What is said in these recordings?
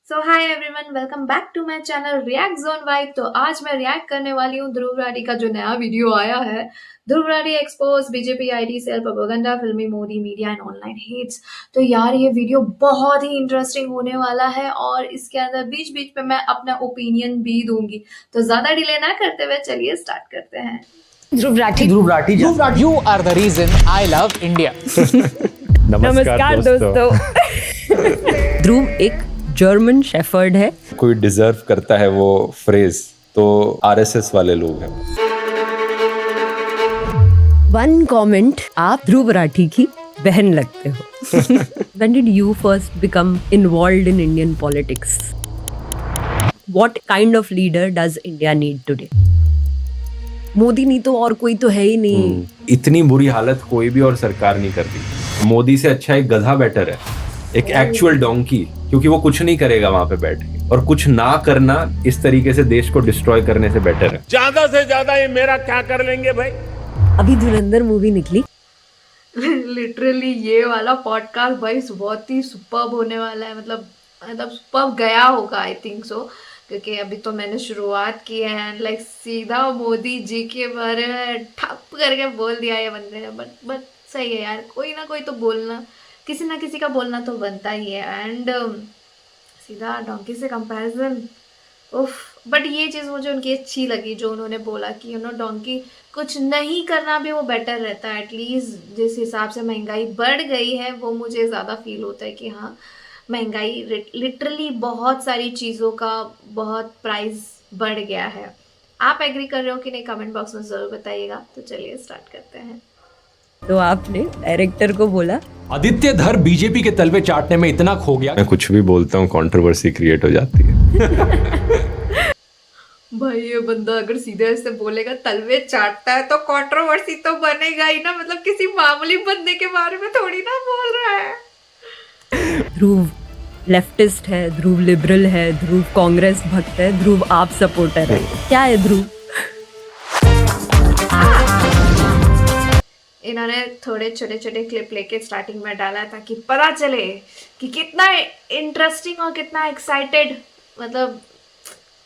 So hi everyone, welcome back to my channel react zone vibe. तो आज मैं react करने वाली हूँ ध्रुव राठी का जो नया वीडियो आया है, Dhruv Rathee expose BJP IT cell propaganda फिल्मी Modi media and online hates. तो यार ये वीडियो बहुत ही इंटरेस्टिंग होने वाला है और इसके अंदर बीच बीच में मैं अपना ओपिनियन भी दूंगी। तो ज्यादा डिले ना करते हुए चलिए स्टार्ट करते हैं। Dhruv Rathee, You are the reason I love India. नमस्कार दोस्तों। ध्रुव एक जर्मन शेफर्ड है। कोई डिजर्व करता है वो फ्रेज तो आरएसएस वाले लोग हैं। वन कमेंट, आप ध्रुव राठी की बहन लगते हो। When did you first become involved in Indian politics? What kind of leader does India need today? Modi नहीं तो और कोई तो है ही नहीं। इतनी बुरी हालत कोई भी और सरकार नहीं करती। मोदी से अच्छा एक गधा बेटर है, एक एक्चुअल डोंकी, क्योंकि वो कुछ नहीं करेगा वहां पे बैठ के, और कुछ ना करना इस तरीके से देश को डिस्ट्रॉय करने से बेटर है। ज्यादा से ज्यादा ये मेरा क्या कर लेंगे भाई। अभी धुरंधर मूवी निकली। लिटरली ये वाला पॉडकास्ट भाई बहुत ही सुपर्ब होने वाला है। मतलब सुपर्ब गया होगा, आई थिंक सो, क्योंकि अभी तो मैंने शुरुआत की है एंड लाइक सीधा मोदी जी के बारे में ठप करके बोल दिया ये बंदे ने। बट सही है यार, कोई ना कोई तो बोलना, किसी ना किसी का बोलना तो बनता ही है। एंड सीधा डोंकी से कंपैरिजन, उफ। बट ये चीज़ मुझे उनकी अच्छी लगी जो उन्होंने बोला कि डोंकी कुछ नहीं करना भी वो बेटर रहता है। एटलीस्ट जिस हिसाब से महंगाई बढ़ गई है वो मुझे ज़्यादा फील होता है कि हाँ, महंगाई लिटरली बहुत सारी चीज़ों का बहुत प्राइस बढ़ गया है। आप एग्री कर रहे हो कि नहीं, कमेंट बॉक्स में ज़रूर बताइएगा। तो चलिए स्टार्ट करते हैं। तो आपने डायरेक्टर को बोला, आदित्य धर बीजेपी के तलवे चाटने में इतना खो गया। मैं कुछ भी बोलता हूँ, कंट्रोवर्सी क्रिएट हो जाती है। भाई ये बंदा अगर सीधे ऐसे बोलेगा तलवे चाटता है तो कंट्रोवर्सी तो बनेगा ही ना। मतलब किसी मामूली बंदे के बारे में थोड़ी ना बोल रहा है। ध्रुव लेफ्टिस्ट है, ध्रुव लिबरल है, ध्रुव कांग्रेस भक्त है, ध्रुव आप सपोर्टर है। क्या है ध्रुव? इन्होंने थोड़े छोटे छोटे क्लिप लेके स्टार्टिंग में डाला ताकि पता चले कि कितना इंटरेस्टिंग और कितना एक्साइटेड, मतलब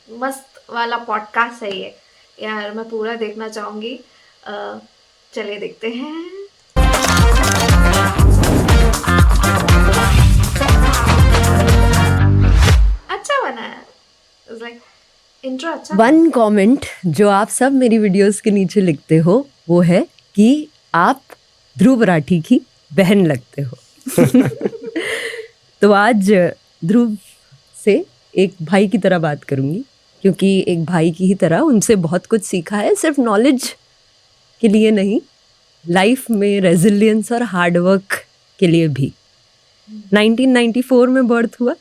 मस्त वाला पॉडकास्ट है ये यार। मैं पूरा देखना चाहूँगी। चलिए देखते हैं। अच्छा बना है, लाइक इंट्रो अच्छा। वन कमेंट जो आप सब मेरी वीडियोस के नीचे लिखते हो वो है कि आप ध्रुव राठी की बहन लगते हो। तो आज ध्रुव से एक भाई की तरह बात करूंगी, क्योंकि एक भाई की ही तरह उनसे बहुत कुछ सीखा है। सिर्फ नॉलेज के लिए नहीं, लाइफ में रेजिलियंस और हार्डवर्क के लिए भी। 1994 में बर्थ हुआ।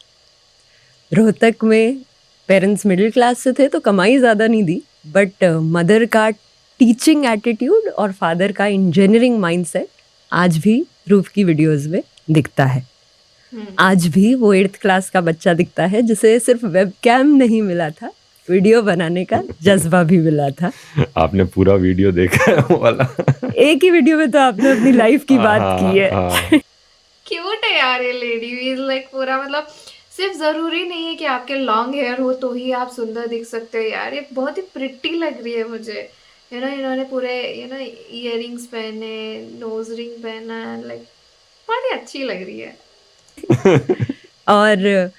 रोहतक में पेरेंट्स मिडिल क्लास से थे तो कमाई ज़्यादा नहीं दी, बट मदर का टीचिंग एटीट्यूड और फादर का इंजीनियरिंग माइंडसेट आज भी ध्रुव की वीडियोस में दिखता है। आज भी वो 8th क्लास का बच्चा दिखता है जिसे सिर्फ वेबकैम नहीं मिला था, वीडियो बनाने का जज्बा भी मिला था। आपने पूरा वीडियो देखा है वो वाला? एक ही वीडियो में तो आपने अपनी लाइफ की बात की है। क्यूट है यार ये लेडी, लाइक पूरा, मतलब सिर्फ जरूरी नहीं है कि आपके लॉन्ग हेयर हो तो ही आप सुंदर दिख सकते हो यार। ये बहुत ही प्रिटी लग रही है मुझे। इन्होंने पूरे इयररिंग्स पहने, नोज रिंग पहना, लाइक बहुत ही अच्छी लग रही है। और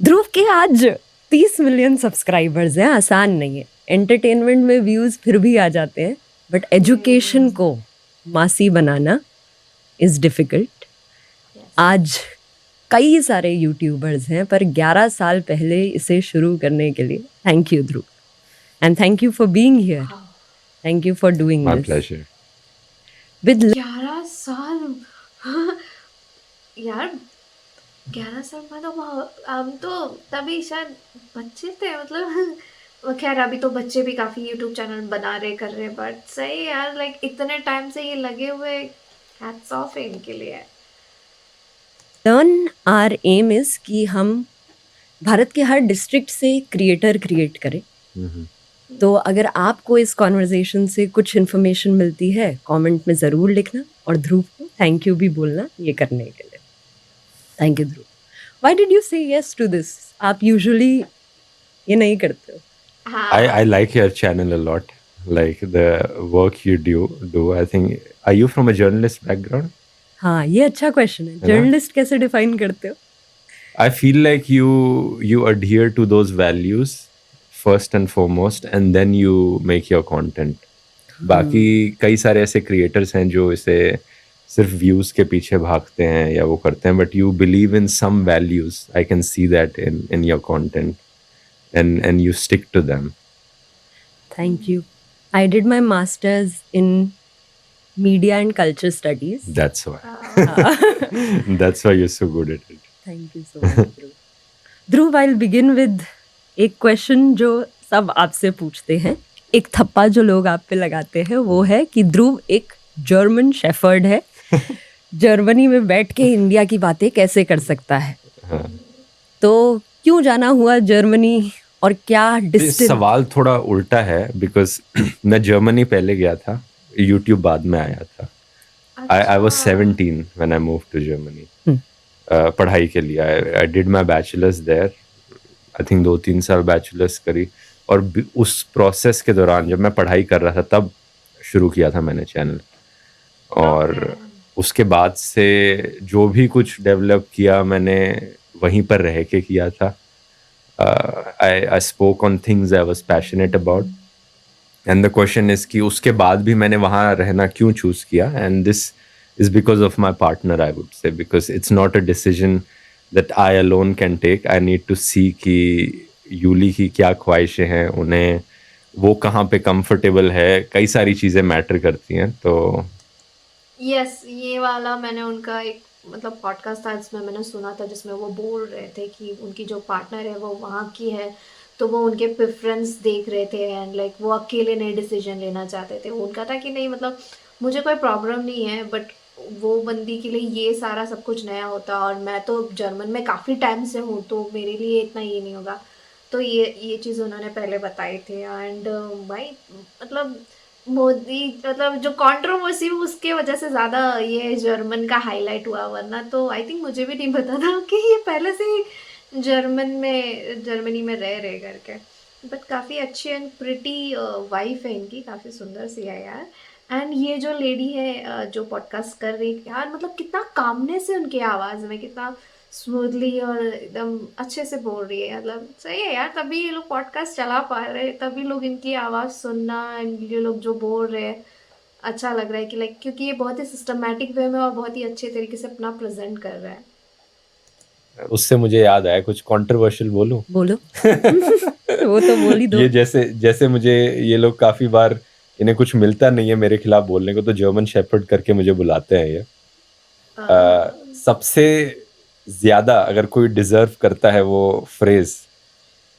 ध्रुव के आज 30 मिलियन सब्सक्राइबर्स हैं। आसान नहीं है। एंटरटेनमेंट में व्यूज फिर भी आ जाते हैं, बट एजुकेशन को मासी बनाना इज डिफिकल्ट। आज कई सारे यूट्यूबर्स हैं, पर 11 साल पहले इसे शुरू करने के लिए thank you Dhruv, and thank you for being here. Thank you for doing my this pleasure. With 11 साल यार 11 साल में तो हम तो तभी शायद बच्चे थे। मतलब खैर अभी तो बच्चे भी काफ़ी यूट्यूब चैनल बना रहे, कर रहे, बट सही यार, लाइक इतने टाइम से ये लगे हुए, हैट्स ऑफ है इनके लिए। टर्न आवर एम इज कि हम भारत के हर डिस्ट्रिक्ट से क्रिएटर क्रिएट करें। तो अगर आपको इस कॉन्वर्जेशन से कुछ इन्फॉर्मेशन मिलती है, कमेंट में ज़रूर लिखना और ध्रुव को थैंक यू भी बोलना ये करने के लिए। Thank you Dhruv. Why did you say yes to this? आप usually ये नहीं करते हो. हाँ. I like your channel a lot. Like the work you do. I think. Are you from a journalist background? हाँ, ये अच्छा क्वेश्चन है. जर्नलिस्ट कैसे डिफाइन करते हो? I feel like you adhere to those values first and foremost, and then you make your content. बाकी कई सारे ऐसे क्रिएटर्स हैं जो इसे सिर्फ व्यूज के पीछे भागते हैं या वो करते हैं, but you believe in some values. I can see that in your content and you stick to them. Thank you. I did my master's in media and culture studies. That's why. That's why you're so good at it. Thank you so much, Dhruv. Dhruv, I'll begin with एक question जो सब आपसे पूछते हैं. एक थप्पा जो लोग आप पे लगाते हैं वो है कि ध्रुव एक जर्मन शेफर्ड है. जर्मनी में बैठ के इंडिया की बातें कैसे कर सकता है. हाँ. तो क्यों जाना हुआ जर्मनी और क्या डिस्टेंस. सवाल थोड़ा उल्टा है बिकॉज मैं जर्मनी पहले गया था, यूट्यूब बाद में आया था. I was 17 when I moved to Germany. पढ़ाई के लिए I did my bachelor's there. I think 2-3 साल बैचलर्स करी, और उस प्रोसेस के दौरान जब मैं पढ़ाई कर रहा था तब शुरू किया था मैंने चैनल. और उसके बाद से जो भी कुछ डेवलप किया मैंने वहीं पर रह के किया था. I spoke on things I was passionate about. And the question is कि उसके बाद भी मैंने वहाँ रहना क्यों चूज़ किया. And this is because of my partner, I would say, because it's not a decision that I alone can take. I need to see कि यूली की क्या ख्वाहिशें हैं, उन्हें वो कहाँ पे कंफर्टेबल है, कई सारी चीज़ें मैटर करती हैं. तो यस, ये वाला मैंने उनका एक मतलब पॉडकास्ट था जिसमें मैंने सुना था, जिसमें वो बोल रहे थे कि उनकी जो पार्टनर है वो वहाँ की है, तो वो उनके प्रेफरेंस देख रहे थे एंड लाइक वो अकेले नहीं डिसीजन लेना चाहते थे. उनका था कि नहीं मतलब मुझे कोई प्रॉब्लम नहीं है, बट वो बंदी के लिए ये सारा सब कुछ नया होता, और मैं तो जर्मन में काफ़ी टाइम से हूँ तो मेरे लिए इतना ये नहीं होगा. तो ये चीज़ उन्होंने पहले बताई थी. एंड भाई मतलब मोदी मतलब जो कंट्रोवर्सी उसके वजह से ज़्यादा ये जर्मन का हाईलाइट हुआ, वरना तो आई थिंक मुझे भी नहीं पता था कि ये पहले से ही जर्मनी में रह करके. बट काफ़ी अच्छी एंड प्रिटी वाइफ है इनकी, काफ़ी सुंदर सी है यार. एंड ये जो लेडी है जो पॉडकास्ट कर रही है यार, मतलब कितना कामनेस है उनकी आवाज़ में, कितना स्मूथली और एकदम अच्छे से बोल रही है. मतलब सही है यार, तभी ये लोग पॉडकास्ट चला पा रहे हैं, तभी लोग इनकी आवाज़ सुनना एंड ये लोग जो बोल रहे हैं अच्छा लग रहा है कि लाइक, क्योंकि ये बहुत ही सिस्टमेटिक वे में और बहुत ही अच्छे तरीके से अपना प्रेजेंट कर रहा है. उससे मुझे याद आया, कुछ कंट्रोवर्शियल बोलूं? बोलो. वो तो बोल ही दो. ये जैसे मुझे ये लोग काफी बार, इन्हें कुछ मिलता नहीं है मेरे खिलाफ बोलने को, तो जर्मन शेफर्ड करके मुझे बुलाते हैं ये. सबसे ज्यादा अगर कोई डिजर्व करता है वो फ्रेज,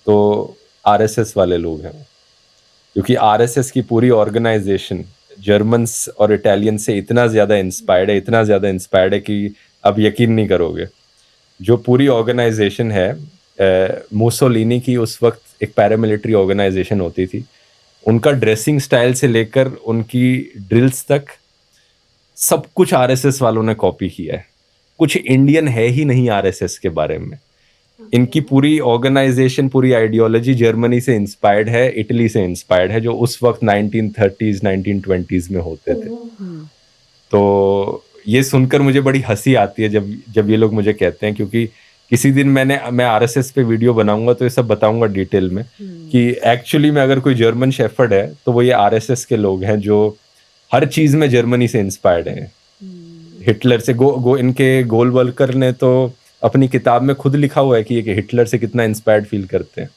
तो आरएसएस वाले लोग हैं, क्योंकि आरएसएस की पूरी ऑर्गेनाइजेशन जर्मन्स और इटालियन से इतना ज्यादा इंस्पायर्ड है कि अब यकीन नहीं करोगे. जो पूरी ऑर्गेनाइजेशन है, मुसोलिनी की उस वक्त एक पैरामिलिट्री ऑर्गेनाइजेशन होती थी, उनका ड्रेसिंग स्टाइल से लेकर उनकी ड्रिल्स तक सब कुछ आरएसएस वालों ने कॉपी किया है. कुछ इंडियन है ही नहीं आरएसएस के बारे में. इनकी पूरी ऑर्गेनाइजेशन, पूरी आइडियोलॉजी जर्मनी से इंस्पायर्ड है, इटली से इंस्पायर्ड है, जो उस वक्त 1930s 1920s में होते थे. तो ये सुनकर मुझे बड़ी हंसी आती है जब ये लोग मुझे कहते हैं, क्योंकि किसी दिन मैं आरएसएस पे वीडियो बनाऊंगा तो ये सब बताऊंगा डिटेल में कि एक्चुअली में अगर कोई जर्मन शेफर्ड है तो वो ये आरएसएस के लोग हैं जो हर चीज में जर्मनी से इंस्पायर्ड हैं. हिटलर से इनके गोलवल्कर ने तो अपनी किताब में खुद लिखा हुआ है कि ये हिटलर से कितना इंस्पायर्ड फील करते हैं.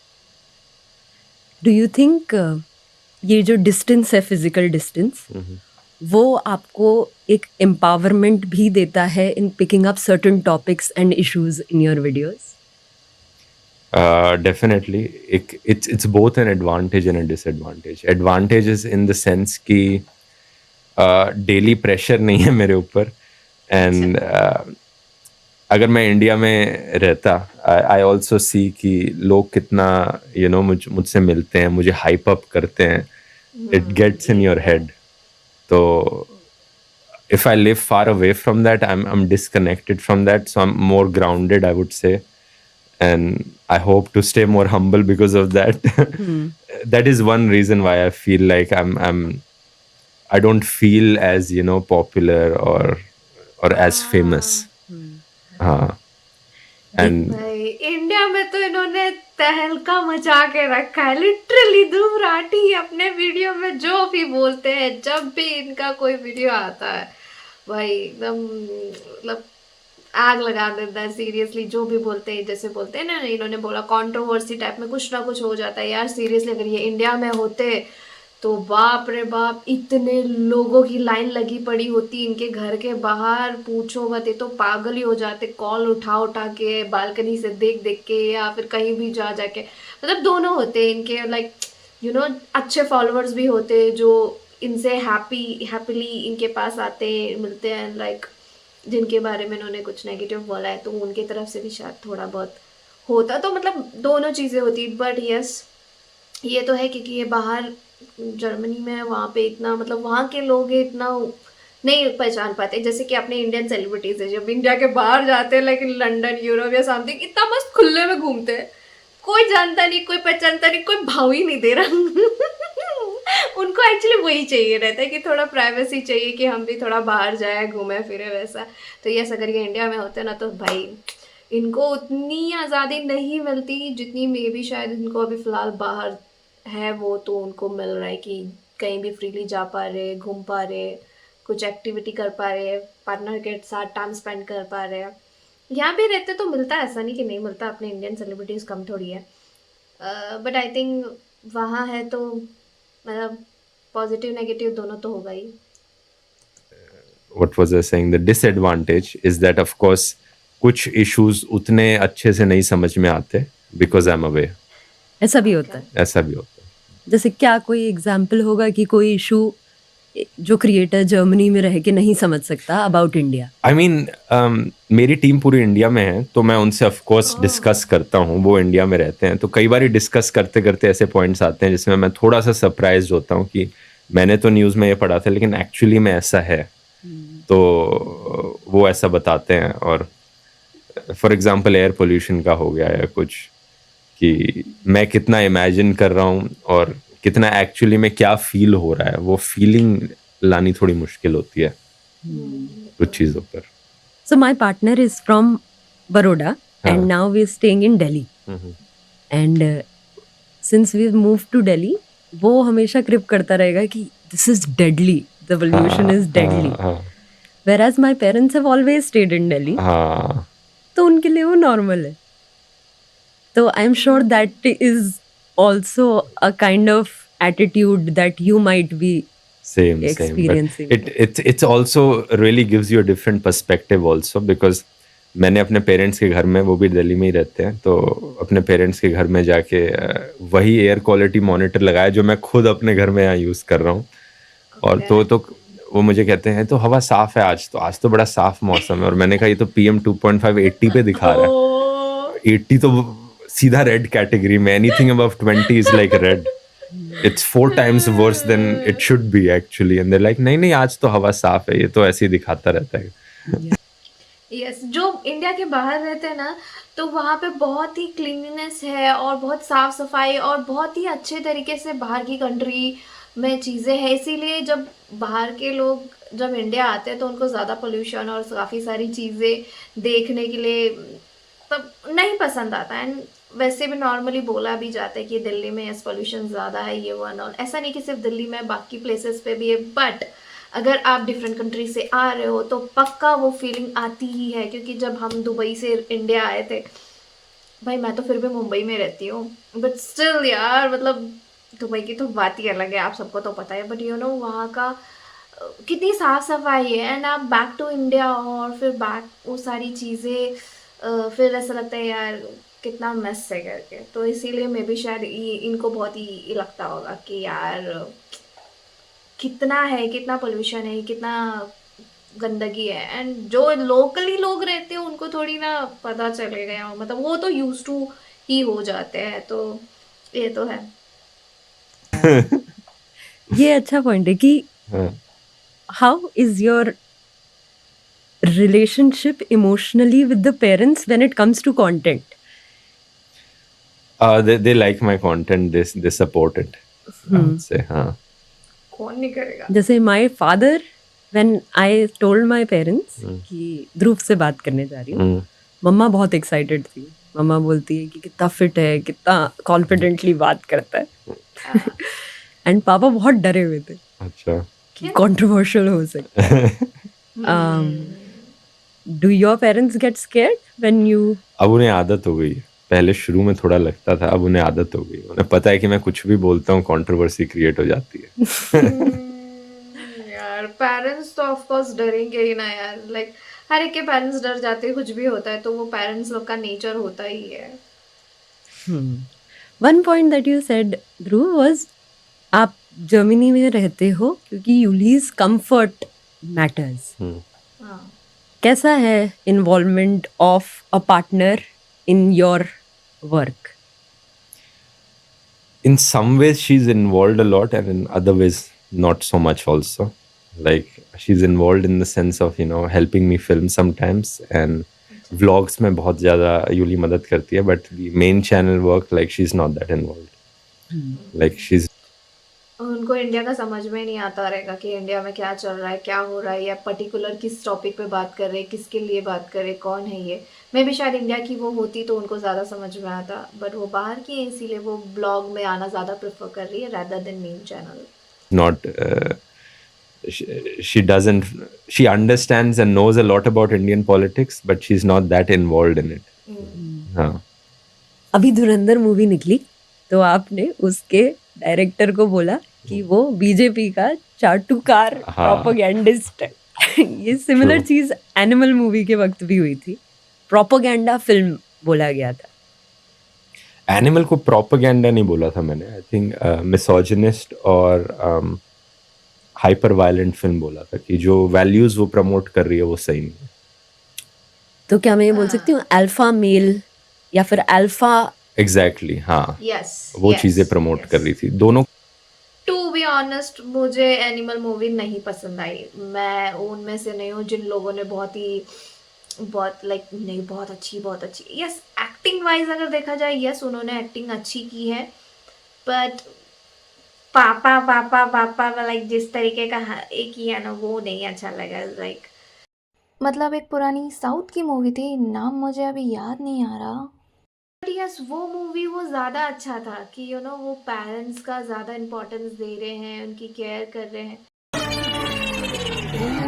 डू यू थिंक ये जो डिस्टेंस है, फिजिकल डिस्टेंस, वो आपको एक एम्पावरमेंट भी देता है in picking up certain topics and issues in your videos? Definitely. It's both an advantage and a disadvantage. Advantages in the sense कि डेली प्रेशर नहीं है मेरे ऊपर. एंड अगर मैं इंडिया में रहता, आई ऑल्सो सी कि लोग कितना मुझसे मिलते हैं, मुझे हाइप अप करते हैं. It gets in your head. तो if I live far away from that, I'm disconnected from that, so I'm more grounded, I would say. and I hope to stay more humble because of that. That is one reason why I feel like I don't feel as popular or as famous. And भाई India में तो इन्होंने तहलका मचा के रखा है literally. Dhruv Rathee अपने वीडियो में जो भी बोलते हैं, जब भी इनका कोई वीडियो आता है भाई एकदम मतलब आग लगा देता है सीरियसली। जो भी बोलते हैं, जैसे बोलते हैं ना, इन्होंने बोला कंट्रोवर्सी टाइप में कुछ ना कुछ हो जाता है यार। सीरियसली अगर ये इंडिया में होते तो बाप रे बाप, इतने लोगों की लाइन लगी पड़ी होती इनके घर के बाहर, पूछो मत। ये तो पागल ही हो जाते, कॉल उठा उठा के, बालकनी से देख देख के, या फिर कहीं भी जा जाके। मतलब दोनों होते इनके, लाइक अच्छे फॉलोअर्स भी होते जो इनसे हैप्पीली इनके पास आते मिलते हैं, लाइक जिनके बारे में इन्होंने कुछ नेगेटिव बोला है तो उनके तरफ से भी शायद थोड़ा बहुत होता। तो मतलब दोनों चीज़ें होती। बट यस, ये तो है क्योंकि ये बाहर जर्मनी में है, वहाँ पे इतना मतलब वहाँ के लोग इतना नहीं पहचान पाते। जैसे कि अपने इंडियन सेलिब्रिटीज है, जब इंडिया के बाहर जाते हैं, लाइक लंदन, यूरोप या समथिंग, इतना मस्त खुले में घूमते हैं, कोई जानता नहीं, कोई पहचानता नहीं, कोई भाव ही नहीं दे रहा। उनको एक्चुअली वही चाहिए रहता है कि थोड़ा प्राइवेसी चाहिए, कि हम भी थोड़ा बाहर जाए, घूमे फिरे वैसा। तो यस, अगर ये इंडिया में होते ना तो भाई इनको उतनी आज़ादी नहीं मिलती जितनी मे भी शायद इनको अभी फ़िलहाल बाहर है वो तो उनको मिल रहा है, कि कहीं भी फ्रीली जा पा रहे, घूम पा रहे, कुछ एक्टिविटी कर पा रहे, पार्टनर के साथ टाइम स्पेंड कर पा रहे। यहाँ भी रहते तो मिलता है, ऐसा नहीं कि नहीं मिलता, अपने इंडियन सेलिब्रिटीज़ कम थोड़ी है। बट आई थिंक वहाँ है तो मतलब पॉजिटिव नेगेटिव दोनों तो होगा ही। what was I saying? The disadvantage is that of course कुछ issues उतने अच्छे से नहीं समझ में आते because I'm away. ऐसा भी होता है। ऐसा भी होता है। जैसे क्या कोई एग्जाम्पल होगा कि कोई इशू जो क्रिएटर जर्मनी में रह के नहीं समझ सकता अबाउट इंडिया? I mean, मेरी टीम पूरी इंडिया में है तो मैं उनसे ऑफ कोर्स डिस्कस करता हूँ, वो इंडिया में रहते हैं, तो कई बार डिस्कस करते करते ऐसे पॉइंट्स आते हैं जिसमें मैं थोड़ा सा सरप्राइज होता हूँ कि मैंने तो न्यूज़ में ये पढ़ा था लेकिन एक्चुअली में ऐसा है। तो वो ऐसा बताते हैं। और फॉर एग्जांपल एयर पोल्यूशन का हो गया या कुछ, कि मैं कितना इमेजिन कर रहा हूँ और कितना एक्चुअली में क्या फील हो रहा है, वो फीलिंग लानी थोड़ी मुश्किल होती है कुछ चीज़ों पर। So my partner is from Baroda and now we are staying in Delhi. And since we've moved to Delhi, वो हमेशा क्रिप करता रहेगा कि this is deadly, the pollution is deadly. Whereas my parents have always stayed in Delhi. तो उनके लिए वो normal है। तो I am sure that is also a kind of attitude that you might be experiencing. But it's also really gives you a different perspective also because मैंने अपने parents के घर में, वो भी दिल्ली में ही रहते हैं, तो अपने पेरेंट्स के घर में जाके वही एयर क्वालिटी मॉनिटर लगाया जो मैं खुद अपने घर में यहाँ यूज़ कर रहा हूँ। और तो वो मुझे कहते हैं तो हवा साफ है आज तो बड़ा साफ मौसम है। और मैंने कहा ये तो PM 2.5 80 पे दिखा रहा है। 80 तो सीधा रेड कैटेगरी में, anything above 20 is like red. It's 4 times worse than it should be actually, and they're like नहीं आज तो हवा साफ है, ये तो ऐसे ही दिखाता रहता है। यस, जो इंडिया के बाहर रहते हैं ना तो वहाँ पे बहुत ही क्लीनलीनेस है और बहुत साफ सफाई और बहुत ही अच्छे तरीके से बाहर की कंट्री में चीज़ें हैं। इसीलिए जब बाहर के लोग जब इंडिया आते हैं तो उनको ज़्यादा पोल्यूशन और काफ़ी सारी चीज़ें देखने के लिए तब नहीं पसंद आता। एंड वैसे भी नॉर्मली बोला भी जाता है कि दिल्ली में यस पोल्यूशन ज़्यादा है, ये वन और ऐसा नहीं कि सिर्फ दिल्ली में, बाकी प्लेसेस पे भी है। बट अगर आप डिफरेंट कंट्री से आ रहे हो तो पक्का वो फीलिंग आती ही है। क्योंकि जब हम दुबई से इंडिया आए थे, भाई मैं तो फिर भी मुंबई में रहती हूँ, बट स्टिल यार मतलब दुबई की तो बात ही अलग है, आप सबको तो पता है। बट यू नो वहाँ का कितनी साफ सफाई है। एंड आप बैक टू इंडिया और फिर बैक वो सारी चीज़ें फिर ऐसा लगता है यार कितना मेस है करके। तो इसीलिए मैं भी शायद इनको बहुत ही लगता होगा कि यार कितना है, कितना पोल्यूशन है, कितना गंदगी है। एंड जो लोकली लोग रहते हैं उनको थोड़ी ना पता चलेगा, मतलब वो तो यूज टू ही हो जाते हैं। तो ये तो है। ये अच्छा पॉइंट है कि how is your relationship emotionally with the parents when it comes to content? They like my content. They support it. I would say, हाँ. कौन नहीं करेगा? जैसे my father, when I told my parents कि ध्रुव से बात करने जा रही हूँ, मम्मा बहुत एक्साइटेड थी. मम्मा बोलती है कि कितना फिट है, कितना कॉन्फिडेंटली बात करता है. एंड पापा बहुत डरे हुए थे अच्छा. कि कंट्रोवर्शियल हो सकता है. Do your parents get scared when you? अब उन्हें आदत हो गई है. पहले शुरू में थोड़ा लगता था, अब उन्हें आदत हो गई. उन्हें पता है कि मैं कुछ भी बोलता हूँ कंट्रोवर्सी क्रिएट हो जाती है. यार पेरेंट्स तो ऑफ कोर्स डरेंगे ही ना यार. लाइक हर एक के पेरेंट्स डर जाते हैं, कुछ भी होता है तो वो पेरेंट्स लोग का नेचर होता ही है. One point that you said Dhruv was, आप जर्मनी में रहते हो क्योंकि यूलीज कंफर्ट मैटर्स. हाँ. कैसा है involvement of a partner in your work? In some ways she's involved a lot, and in other ways not so much also. Like she's involved in the sense of, you know, helping me film sometimes, and vlogs में बहुत ज़्यादा यूली मदद करती है, but the main channel work, like she's not that involved. Like she's उनको India का समझ में नहीं आता रहेगा कि इंडिया में क्या चल रहा है, क्या हो रहा है, या पर्टिकुलर किस टॉपिक पे बात कर रहे हैं, किसके लिए बात कर रहे हैं, कौन है ये. मैं भी शायद इंडिया की वो होती तो उनको ज़्यादा समझ में आता, बट वो बाहर की है इसीलिए वो ब्लॉग में आना ज़्यादा प्रेफर कर रही है rather than main channel. not she doesn't, she understands and knows a lot about Indian politics, but she's not that involved in it. हाँ. अभी धुरंधर मूवी निकली तो आपने उसके डायरेक्टर को बोला कि वो बीजेपी का चाटुकार प्रोपेगेंडिस्ट है. ये सिमिलर चीज एनिमल मूवी के वक्त भी हुई थी. प्रोपेगेंडा फिल्म बोला गया था. एनिमल को प्रोपेगेंडा नहीं बोला था मैंने. आई थिंक मिसोजिनिस्ट और हाइपर वायलेंट फिल्म बोला था कि जो वैल्यूज वो प्रमोट कर रही है वो सही नहीं है. तो क्या मैं ये बोल सकती हूँ अल्फा मेल या फिर अल्फा? एग्जैक्टली हाँ. Yes, वो yes, चीजें प्रमोट yes. कर रही थी दोनों. टू बी ऑनेस्ट मुझे एनिमल मूवी नहीं पसंद आई. मैं उनमें से नहीं हूँ जिन लोगों ने बहुत लाइक नहीं बहुत अच्छी यस एक्टिंग वाइज अगर देखा जाए, यस उन्होंने एक्टिंग अच्छी की है, बट पापा लाइक जिस तरीके का एक ही है ना वो नहीं अच्छा लगा. लाइक मतलब एक पुरानी साउथ की मूवी थी, नाम मुझे अभी याद नहीं आ रहा, बट यस वो मूवी वो ज़्यादा अच्छा था कि यू नो वो पेरेंट्स का ज़्यादा इम्पोर्टेंस दे रहे हैं, उनकी केयर कर रहे हैं.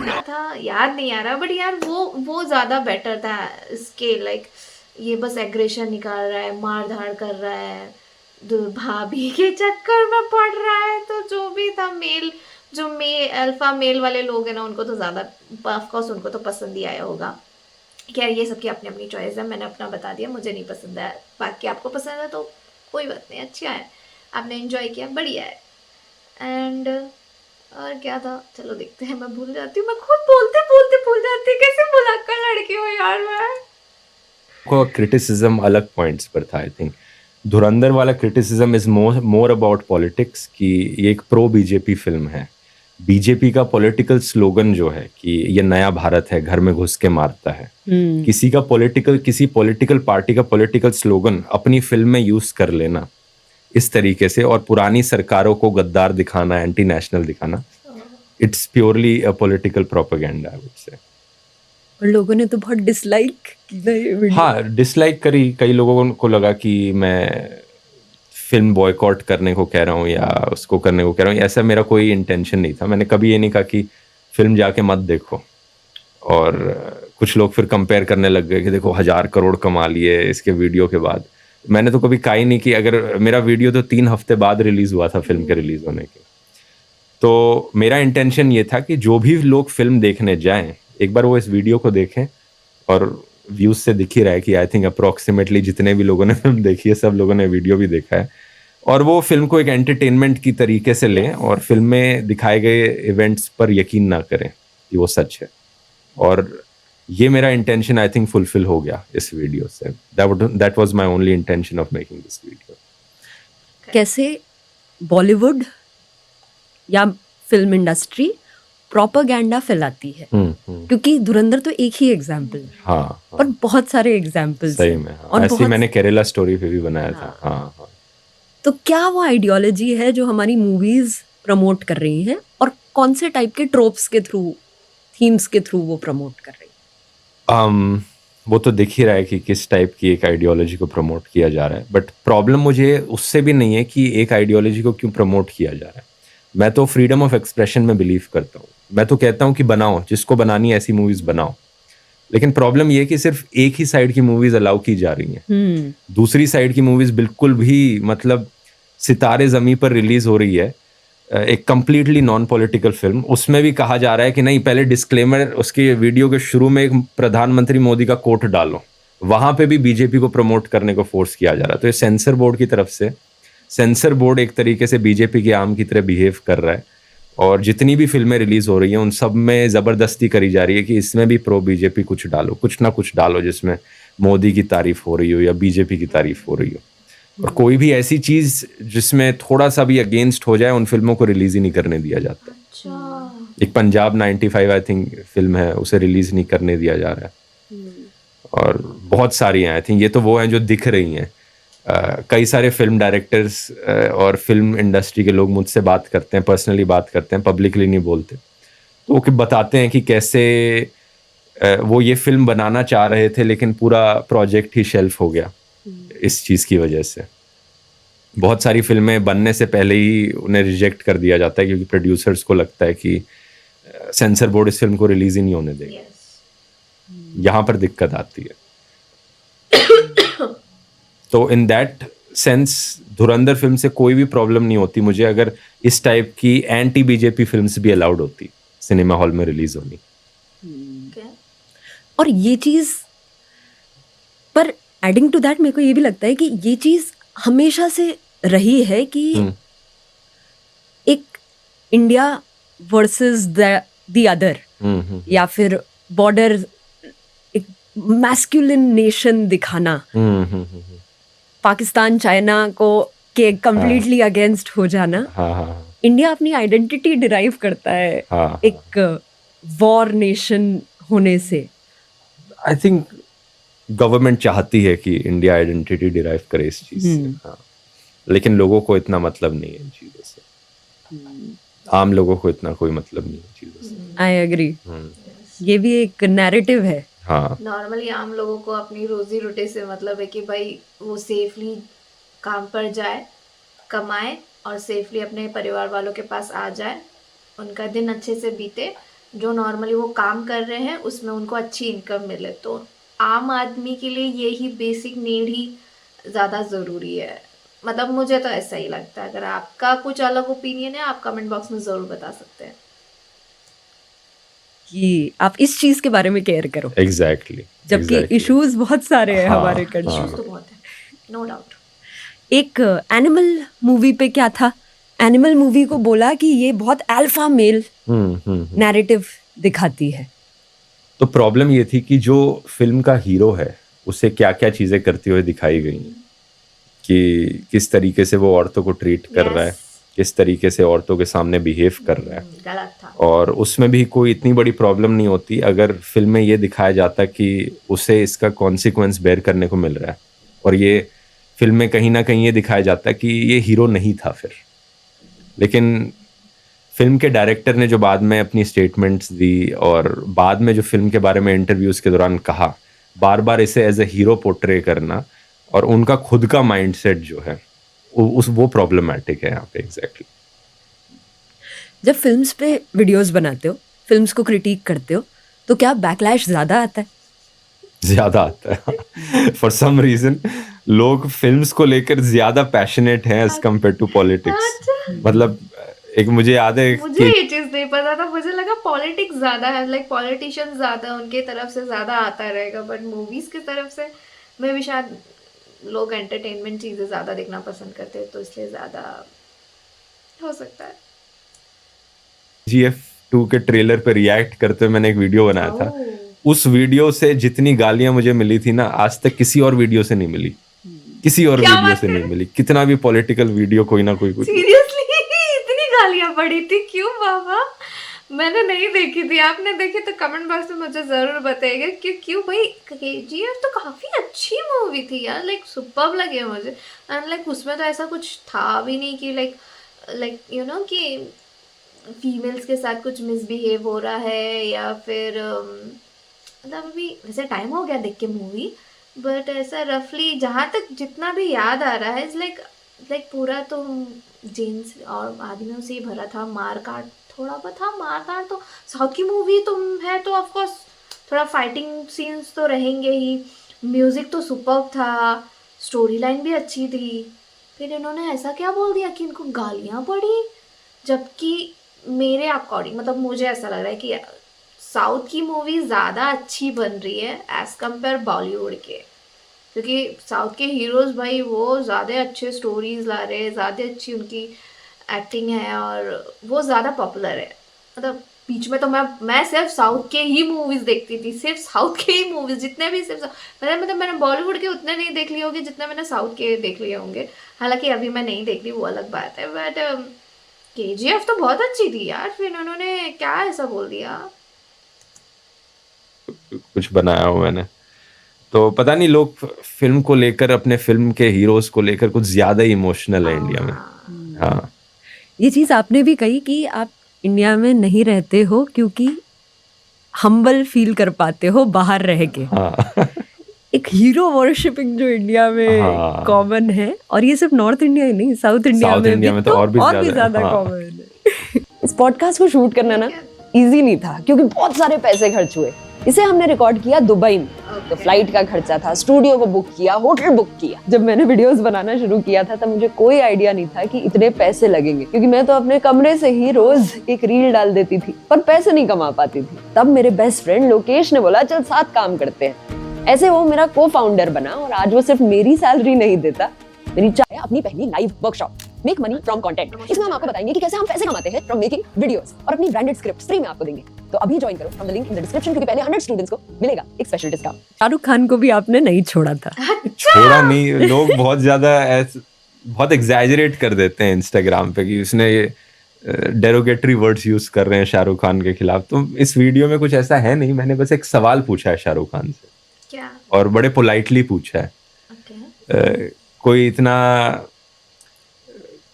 क्या था याद नहीं आ रहा, बट यार वो ज़्यादा बेटर था. इसके लाइक ये बस एग्रेशन निकाल रहा है, मार धाड़ कर रहा है, भाभी के चक्कर में पड़ रहा है. तो जो भी था अल्फा मेल वाले लोग हैं ना उनको तो ज़्यादा ऑफकोर्स उनको तो पसंद ही आया होगा. खैर ये सबकी अपनी अपनी चॉइस है, मैंने अपना बता दिया, मुझे नहीं पसंद है. बाकी आपको पसंद है तो कोई बात नहीं, अच्छा है, आपने एंजॉय किया, बढ़िया है. एंड और क्या था, चलो देखते हैं. मैं भूल जाती हूँ, मैं खुद बोलते भूल जाती हूँ. कैसे भुलक्कड़ लड़की हो यार मैं. को क्रिटिसिज्म अलग पॉइंट्स पर था. आई थिंक धुरंधर वाला criticism is more about politics कि ये एक प्रो बीजेपी फिल्म है. बीजेपी का पॉलिटिकल स्लोगन जो है कि ये नया भारत है, घर में घुस के मारता है. किसी पॉलिटिकल पार्टी का पॉलिटिकल स्लोगन अपनी फिल्म में यूज कर लेना इस तरीके से और पुरानी सरकारों को गद्दार दिखाना, एंटी नेशनल दिखाना, it's purely a political propaganda I would say. और लोगों ने तो बहुत डिसलाइक की. हाँ डिसलाइक करी. कई लोगों को लगा कि मैं फिल्म बॉयकॉट करने को कह रहा हूँ या उसको करने को कह रहा हूँ. ऐसा मेरा कोई इंटेंशन नहीं था. मैंने कभी ये नहीं कहा कि फिल्म जाके मत देखो. और कुछ लोग फिर कंपेयर करने लग गए कि देखो 1000 करोड़ कमा लिए इसके वीडियो के बाद. मैंने तो कभी कहा ही नहीं कि अगर मेरा वीडियो तो 3 हफ्ते बाद रिलीज हुआ था फिल्म के रिलीज होने के. तो मेरा इंटेंशन ये था कि जो भी लोग फिल्म देखने जाएं एक बार वो इस वीडियो को देखें. और व्यूज से दिख ही रहा है कि आई थिंक अप्रोक्सीमेटली जितने भी लोगों ने फिल्म देखी है सब लोगों ने वीडियो भी देखा है. और वो फिल्म को एक एंटरटेनमेंट की तरीके से लें और फिल्म में दिखाए गए इवेंट्स पर यकीन ना करें कि वो सच है. और ये मेरा इंटेंशन आई थिंक फुलफिल हो गया इस वीडियो से. That was my only intention of making this video. कैसे बॉलीवुड या फिल्म इंडस्ट्री प्रोपेगेंडा फैलाती है, क्योंकि धुरंधर तो एक ही एग्जाम्पल है, हाँ, पर बहुत सारे एग्जाम्पल्स सही में, हाँ, ऐसे मैंने केरला स्टोरी पे भी बनाया था। हाँ, हाँ। तो क्या वो आइडियोलॉजी है जो हमारी मूवीज प्रमोट कर रही हैं, और कौन से टाइप के ट्रोप्स के थ्रू, थीम्स के थ्रू वो प्रमोट कर रही है? वो तो दिख ही रहा है कि किस टाइप की एक आइडियोलॉजी को प्रमोट किया जा रहा है, बट प्रॉब्लम मुझे उससे भी नहीं है कि एक आइडियोलॉजी को क्यों प्रमोट किया जा रहा है। मैं तो फ्रीडम ऑफ एक्सप्रेशन में बिलीव करता हूँ। मैं तो कहता हूँ कि बनाओ, जिसको बनानी है ऐसी मूवीज बनाओ, लेकिन प्रॉब्लम ये है कि सिर्फ एक ही साइड की मूवीज अलाउ की जा रही हैं। दूसरी साइड की मूवीज बिल्कुल भी, मतलब सितारे जमी पर रिलीज हो रही है एक कंप्लीटली नॉन पॉलिटिकल फिल्म, उसमें भी कहा जा रहा है कि नहीं, पहले डिस्क्लेमर, उसके वीडियो के शुरू में एक प्रधानमंत्री मोदी का कोट डालो, वहां पे भी बीजेपी को प्रमोट करने को फोर्स किया जा रहा है। तो ये सेंसर बोर्ड की तरफ से, सेंसर बोर्ड एक तरीके से बीजेपी के आर्म की तरह बिहेव कर रहा है, और जितनी भी फिल्में रिलीज हो रही हैं उन सब में जबरदस्ती करी जा रही है कि इसमें भी प्रो बीजेपी कुछ डालो, कुछ ना कुछ डालो जिसमें मोदी की तारीफ हो रही हो या बीजेपी की तारीफ हो रही हो। और कोई भी ऐसी चीज जिसमें थोड़ा सा भी अगेंस्ट हो जाए, उन फिल्मों को रिलीज ही नहीं करने दिया जाता। अच्छा। एक पंजाब 95 आई थिंक फिल्म है, उसे रिलीज नहीं करने दिया जा रहा है, और बहुत सारी हैं। आई थिंक ये तो वो हैं जो दिख रही हैं। कई सारे फिल्म डायरेक्टर्स और फिल्म इंडस्ट्री के लोग मुझसे बात करते हैं, पर्सनली बात करते हैं, पब्लिकली नहीं बोलते, तो वो बताते हैं कि कैसे वो ये फिल्म बनाना चाह रहे थे लेकिन पूरा प्रोजेक्ट ही शेल्फ हो गया इस चीज़ की वजह से। बहुत सारी फिल्में बनने से पहले ही उन्हें रिजेक्ट कर दिया जाता है क्योंकि प्रोड्यूसर्स को लगता है कि सेंसर बोर्ड इस फिल्म को रिलीज ही नहीं होने देगा। यहाँ पर दिक्कत आती है। तो in that sense Dhurandhar film से कोई भी प्रॉब्लम नहीं होती मुझे अगर इस टाइप की एंटी बीजेपी फिल्म्स भी अलाउड होती सिनेमा हॉल में रिलीज होनी। और ये चीज पर एडिंग टू दैट मेरे को ये भी लगता है कि ये चीज हमेशा से रही है कि एक इंडिया वर्सेस द अदर, या फिर बॉर्डर, एक मैस्कुलिन नेशन दिखाना, पाकिस्तान चाइना को के कंप्लीटली अगेंस्ट हो जाना। इंडिया अपनी आइडेंटिटी डिराइव करता है एक वॉर नेशन होने से। आई थिंक गवर्नमेंट चाहती है कि इंडिया आइडेंटिटी डिराइव करे इस चीज से, हाँ, लेकिन लोगों को इतना मतलब नहीं है इन चीजों से। आम लोगों को इतना कोई मतलब नहीं है चीजों से। I agree. ये भी एक नैरेटिव है। हाँ, नॉर्मली आम लोगों को अपनी रोजी रोटी से मतलब है कि भाई वो सेफली काम पर जाए, कमाए और सेफली अपने परिवार वालों के पास आ जाए, उनका दिन अच्छे से बीते, जो नॉर्मली वो काम कर रहे हैं उसमें उनको अच्छी इनकम मिले। तो आम आदमी के लिए यही बेसिक नीड ही ज़्यादा ज़रूरी है। मतलब मुझे तो ऐसा ही लगता है। अगर आपका कुछ अलग ओपिनियन है आप कमेंट बॉक्स में ज़रूर बता सकते हैं कि आप इस चीज के बारे में केयर करो। एग्जैक्टली। जबकि इश्यूज बहुत सारे हैं हमारे कंट्री इश्यूज तो बहुत है, नो डाउट। एक एनिमल मूवी पे क्या था, एनिमल मूवी को बोला कि ये बहुत अल्फा मेल नैरेटिव दिखाती है। तो प्रॉब्लम ये थी कि जो फिल्म का हीरो है उसे क्या क्या चीजें करती हुए दिखाई गई कि किस तरीके से वो औरतों को ट्रीट कर रहा है, किस तरीके से औरतों के सामने बिहेव कर रहा है। गलत था। और उसमें भी कोई इतनी बड़ी प्रॉब्लम नहीं होती अगर फिल्म में ये दिखाया जाता कि उसे इसका कॉन्सिक्वेंस बेयर करने को मिल रहा है। और ये फिल्म में कहीं ना कहीं ये दिखाया जाता कि ये हीरो नहीं था फिर। लेकिन फिल्म के डायरेक्टर ने जो बाद में अपनी स्टेटमेंट्स दी और बाद में जो फिल्म के बारे में इंटरव्यूज के दौरान कहा, बार बार इसे एज ए हीरो पोर्ट्रे करना और उनका खुद का माइंडसेट जो है वो प्रॉब्लम्याटिक है यहाँ पे। एग्जैक्टली। जब फिल्म्स पे वीडियोस बनाते हो, फिल्म्स को क्रिटिक करते हो, तो क्या बैकलैश ज्यादा आता है? ज्यादा आता है। फॉर सम रीजन लोग फिल्म्स को लेकर ज्यादा पैशनेट हैं एज कम्पेयर टू पॉलिटिक्स। मतलब एक मुझे याद है, मुझे ये चीज नहीं पता था, मुझे लगा पॉलिटिक्स ज्यादा है, लाइक पॉलिटिशियंस ज्यादा, उनके तरफ से ज्यादा आता रहेगा, बट मूवीज की तरफ से मैं भी शायद लोग एंटरटेनमेंट चीजें ज्यादा देखना पसंद करते हैं, तो इसलिए ज्यादा हो सकता है। GF2 के ट्रेलर पे रिएक्ट करते हुए मैंने एक वीडियो बनाया था। उस वीडियो से जितनी गालियां मुझे मिली थी ना, आज तक किसी और वीडियो से नहीं मिली, किसी और वीडियो से नहीं मिली। कितना भी पॉलिटिकल वीडियो कोई ना कोई कुछ। सीरियसली इतनी गालियां पड़ी थी क्यों बाबा? मैंने नहीं देखी थी, आपने देखी तो कमेंट बॉक्स में मुझे जरूर बताइएगा कि क्यों भाई। केजीएफ तो काफी अच्छी मूवी थी यार, लाइक सुपर्ब लगे मुझे। एंड लाइक उसमें तो ऐसा कुछ था भी नहीं कि लाइक यू नो कि फीमेल्स के साथ कुछ मिसबिहेव हो रहा है या फिर मतलब अभी वैसे टाइम हो गया देख के मूवी, बट ऐसा रफली जहाँ तक जितना भी याद आ रहा है इज लाइक पूरा तो जेंट्स और आदमियों से ही भरा था, मार काट थोड़ा बहुत था, मार काट तो साउथ की मूवी तो है तो ऑफ कोर्स थोड़ा फाइटिंग सीन्स तो रहेंगे ही। म्यूजिक तो सुपर्ब था, स्टोरी लाइन भी अच्छी थी। फिर इन्होंने ऐसा क्या बोल दिया कि इनको गालियाँ पड़ी, जबकि मेरे अकॉर्डिंग मतलब मुझे ऐसा लग रहा है कि साउथ की मूवी ज़्यादा अच्छी बन रही है एज़ कम्पेयर बॉलीवुड के, क्योंकि साउथ के हीरोज़ भाई वो ज़्यादा अच्छे स्टोरीज ला रहे हैं, ज़्यादा अच्छी उनकी एक्टिंग है और वो ज़्यादा पॉपुलर है। मतलब बीच में तो मैं सिर्फ साउथ के ही मूवीज़ देखती थी, सिर्फ साउथ के ही मूवीज़ जितने भी सिर्फ मतलब मैंने बॉलीवुड के उतने नहीं देख लिए होंगे जितने मैंने साउथ के देख लिए होंगे। हालांकि अभी मैं नहीं देख रही, वो अलग बात है, बट केजीएफ तो बहुत अच्छी थी यार। फिर उन्होंने क्या ऐसा बोल दिया, कुछ बनाया हो मैंने तो पता नहीं, लोग फिल्म को लेकर, अपने फिल्म के हीरोज को लेकर कुछ ज्यादा ही इमोशनल है इंडिया में। हाँ, ये चीज आपने भी कही कि आप इंडिया में नहीं रहते हो क्योंकि हम्बल फील कर पाते हो बाहर रह के। हाँ। एक हीरो वर्शिपिंग जो इंडिया में हाँ। कॉमन है, और ये सिर्फ नॉर्थ इंडिया ही नहीं, साउथ इंडिया में तो और भी ज्यादा हाँ। कॉमन है। इस पॉडकास्ट को शूट करना ना इजी नहीं था क्योंकि बहुत सारे पैसे खर्च हुए। इसे हमने रिकॉर्ड किया दुबई में, तो फ्लाइट का खर्चा था, स्टूडियो को बुक किया, होटल बुक किया। जब मैंने वीडियोस बनाना शुरू किया था तब मुझे कोई आइडिया नहीं था कि इतने पैसे लगेंगे, क्योंकि मैं तो अपने कमरे से ही रोज एक रील डाल देती थी पर पैसे नहीं कमा पाती थी। तब मेरे बेस्ट फ्रेंड लोकेश ने बोला चल साथ काम करते हैं। ऐसे वो मेरा को फाउंडर बना और आज वो सिर्फ मेरी सैलरी नहीं देता, मेरी चाहे अपनी पहली live workshop make money from content. इसमें हम आपको बताएंगे कि कैसे हम पैसे कमाते हैं फ्रॉम मेकिंग वीडियोस, और अपनी ब्रांडेड स्क्रिप्ट्स फ्री में आपको देंगे। तो अभी ज्वाइन करो from the link in the description, क्योंकि पहले 100 स्टूडेंट्स को मिलेगा एक स्पेशल डिस्काउंट। शाहरुख खान को भी आपने नहीं छोड़ा था। छोड़ा नहीं, लोग बहुत ज्यादा बहुत एग्जैजरेट कर देते हैं इंस्टाग्राम पे कि उसने ये डेरोगेटरी वर्ड्स यूज कर रहे हैं शाहरुख खान के खिलाफ। तो इस वीडियो में कुछ ऐसा है नहीं, मैंने बस एक सवाल पूछा है शाहरुख खान से, क्या? और बड़े पोलाइटली पूछा है। Okay. कोई इतना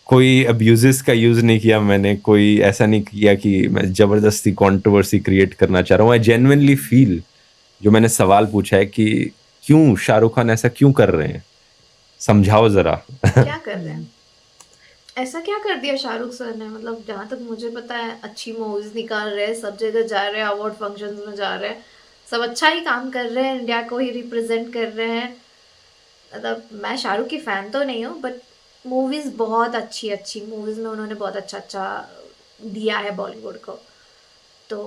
कोई अब्यूजेस का यूज नहीं किया मैंने, कोई ऐसा नहीं किया कि मैं जबरदस्ती कंट्रोवर्सी क्रिएट करना चाह रहा हूँ। आई जेन्युइनली फील, जो मैंने सवाल पूछा है कि क्यों शाहरुख खान ऐसा क्यों कर रहे हैं, समझाओ जरा। क्या कर रहे हैं, ऐसा क्या कर दिया शाहरुख सर ने? मतलब जहाँ तक मुझे पता है अच्छी मूवीज निकाल रहे हैं, सब जगह जा रहे हैं, अवार्ड फंक्शंस में जा रहे हैं, सब अच्छा ही काम कर रहे हैं, इंडिया को ही रिप्रेजेंट कर रहे हैं। मतलब मैं शाहरुख की फ़ैन तो नहीं हूँ, बट मूवीज़ बहुत अच्छी मूवीज़ में उन्होंने बहुत अच्छा दिया है बॉलीवुड को। तो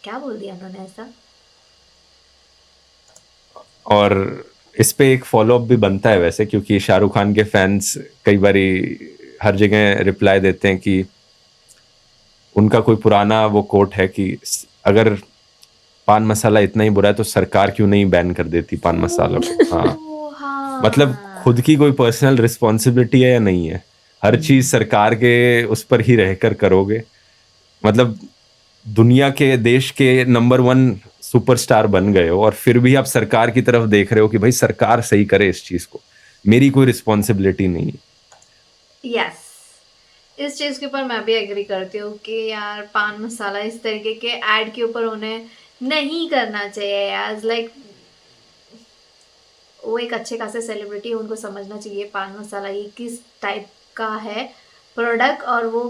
क्या बोल दिया उन्होंने ऐसा? और इस पे एक फॉलो अप भी बनता है वैसे, क्योंकि शाहरुख खान के फैंस कई बारी हर जगह रिप्लाई देते हैं कि उनका कोई पुराना वो कोट है कि अगर पान मसाला इतना ही बुरा है तो सरकार क्यों नहीं बैन कर देती पान मसाला को। हाँ, मतलब खुद की कोई पर्सनल रिस्पॉन्सिबिलिटी है या नहीं है, हर चीज सरकार के उस पर ही रहकर करोगे। मतलब दुनिया के देश के नंबर 1 सुपरस्टार बन गए हो और फिर भी आप सरकार की तरफ देख रहे हो कि भाई सरकार सही करे इस चीज को, मेरी कोई रिस्पॉन्सिबिलिटी नहीं है। यस, इस चीज़ के ऊपर मैं भी एग्री करती हूँ कि यार पान मसाला इस तरीके के ऐड के ऊपर उन्हें नहीं करना चाहिए यार। लाइक वो एक अच्छे खासे सेलिब्रिटी है, उनको समझना चाहिए पान मसाला ये किस टाइप का है प्रोडक्ट और वो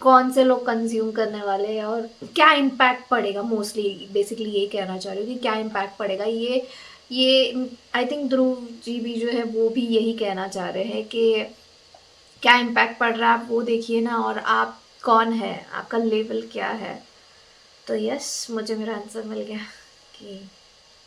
कौन से लोग कंज्यूम करने वाले हैं और क्या इम्पैक्ट पड़ेगा। मोस्टली बेसिकली ये कहना चाह रही हूँ कि क्या इम्पैक्ट पड़ेगा। ये आई थिंक ध्रुव जी भी जो है वो भी यही कहना चाह रहे हैं कि क्या इम्पैक्ट पड़ रहा है आप वो देखिए ना, और आप कौन है, आपका लेवल क्या है। तो यस, मुझे मेरा आंसर मिल गया कि